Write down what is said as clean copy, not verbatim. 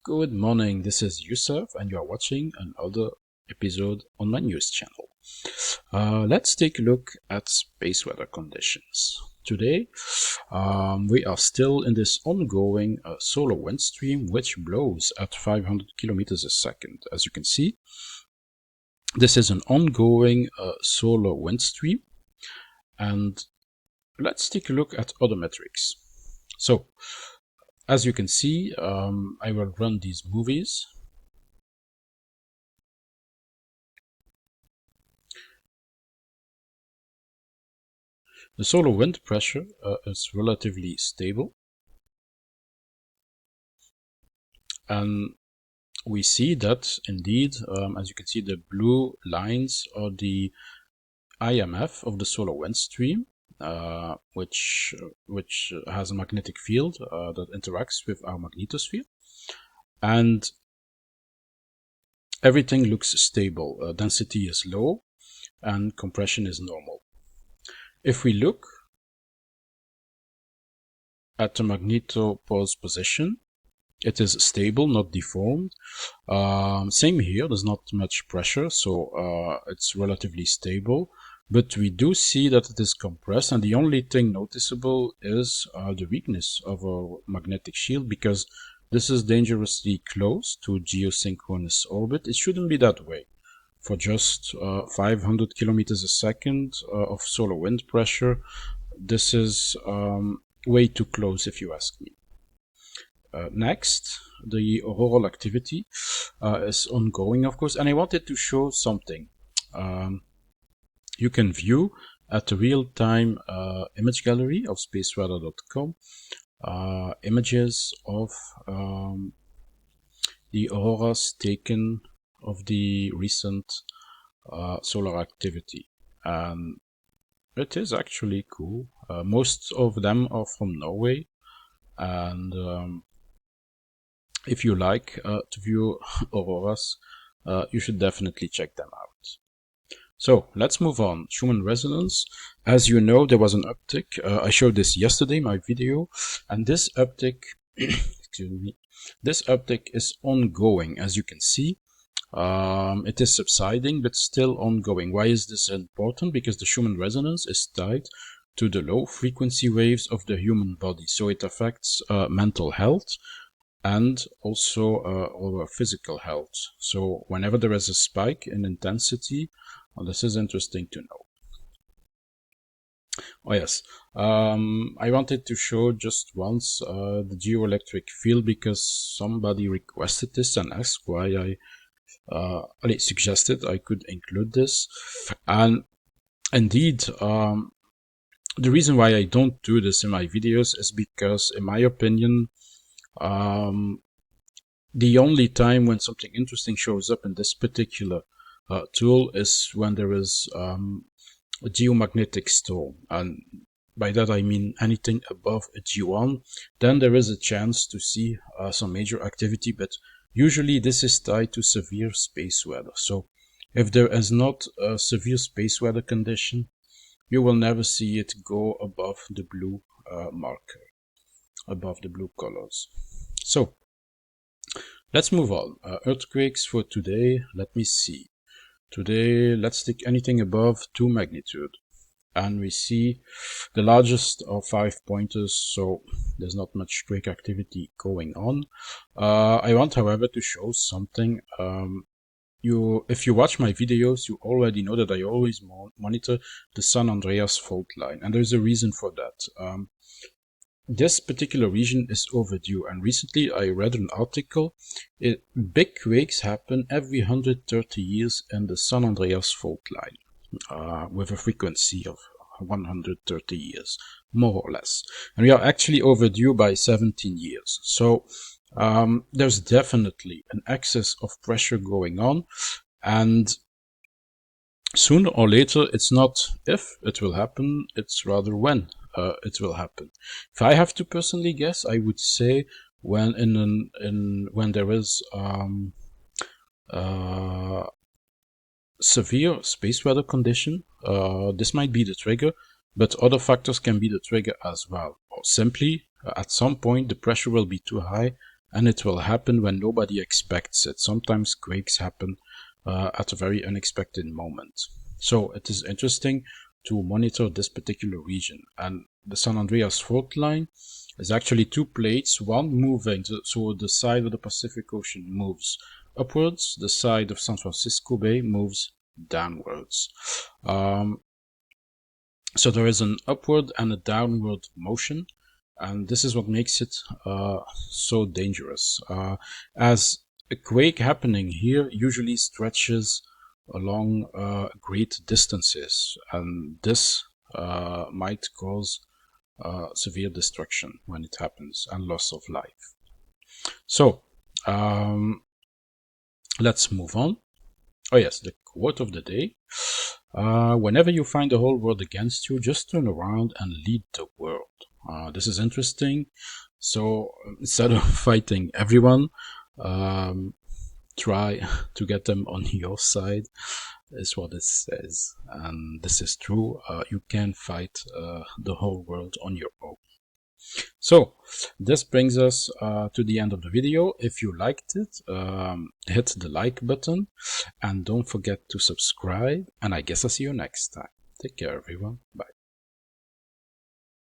Good morning, this is Yusuf and you are watching another episode on my news channel. Let's take a look at space weather conditions. Today, we are still in this ongoing solar wind stream which blows at 500 kilometers a second. As you can see, this is an ongoing solar wind stream, and let's take a look at other metrics. So, as you can see, I will run these movies. The solar wind pressure is relatively stable. And we see that indeed, as you can see, the blue lines are the IMF of the solar wind stream, which has a magnetic field that interacts with our magnetosphere. And everything looks stable. Density is low and compression is normal. If we look at the magnetopause position, it is stable, not deformed. Same here, there's not much pressure, so it's relatively stable. But we do see that it is compressed, and the only thing noticeable is the weakness of our magnetic shield, because this is dangerously close to geosynchronous orbit. It shouldn't be that way. For just 500 kilometers a second of solar wind pressure, this is way too close if you ask me. Next, the auroral activity is ongoing, of course, and I wanted to show something. You can view at the real-time image gallery of spaceweather.com images of the auroras taken of the recent solar activity, and it is actually cool. Most of them are from Norway, and if you like to view auroras, you should definitely check them out. So let's move on. Schuman resonance. As you know, there was an uptick. I showed this yesterday in my video, and this uptick, excuse me, this uptick is ongoing. As you can see, it is subsiding, but still ongoing. Why is this important? Because the Schuman resonance is tied to the low frequency waves of the human body, so it affects mental health and also our physical health. So whenever there is a spike in intensity, well, this is interesting to know. Oh yes, I wanted to show just once the geoelectric field, because somebody requested this and asked why I suggested I could include this. And indeed, the reason why I don't do this in my videos is because, in my opinion, the only time when something interesting shows up in this particular tool is when there is a geomagnetic storm, and by that I mean anything above a G1. Then there is a chance to see some major activity, but usually this is tied to severe space weather. So if there is not a severe space weather condition, you will never see it go above the blue marker, above the blue colors. So let's move on. Earthquakes for today. Let me see. Today, let's take anything above 2 magnitude. And we see the largest are 5 pointers, so there's not much quake activity going on. I want, however, to show something. If you watch my videos, you already know that I always monitor the San Andreas fault line, and there's a reason for that. This particular region is overdue, and recently I read an article. Big quakes happen every 130 years in the San Andreas fault line, with a frequency of 130 years, more or less. And we are actually overdue by 17 years. So there's definitely an excess of pressure going on, and sooner or later, it's not if it will happen, it's rather when it will happen. If I have to personally guess, I would say when when there is severe space weather condition, this might be the trigger, but other factors can be the trigger as well. Or simply, at some point, the pressure will be too high and it will happen when nobody expects it. Sometimes quakes happen at a very unexpected moment. So it is interesting to monitor this particular region. And the San Andreas fault line is actually two plates, one moving, so the side of the Pacific Ocean moves upwards, the side of San Francisco Bay moves downwards. So there is an upward and a downward motion, and this is what makes it so dangerous, as a quake happening here usually stretches along great distances, and this might cause severe destruction when it happens and loss of life. So let's move on. Oh yes, the quote of the day. Whenever you find the whole world against you, just turn around and lead the world. This is interesting. So instead of fighting everyone, try to get them on your side, is what it says. And this is true. You can fight the whole world on your own. So this brings us to the end of the video. If you liked it, hit the like button and don't forget to subscribe, and I guess I'll see you next time. Take care everyone. Bye.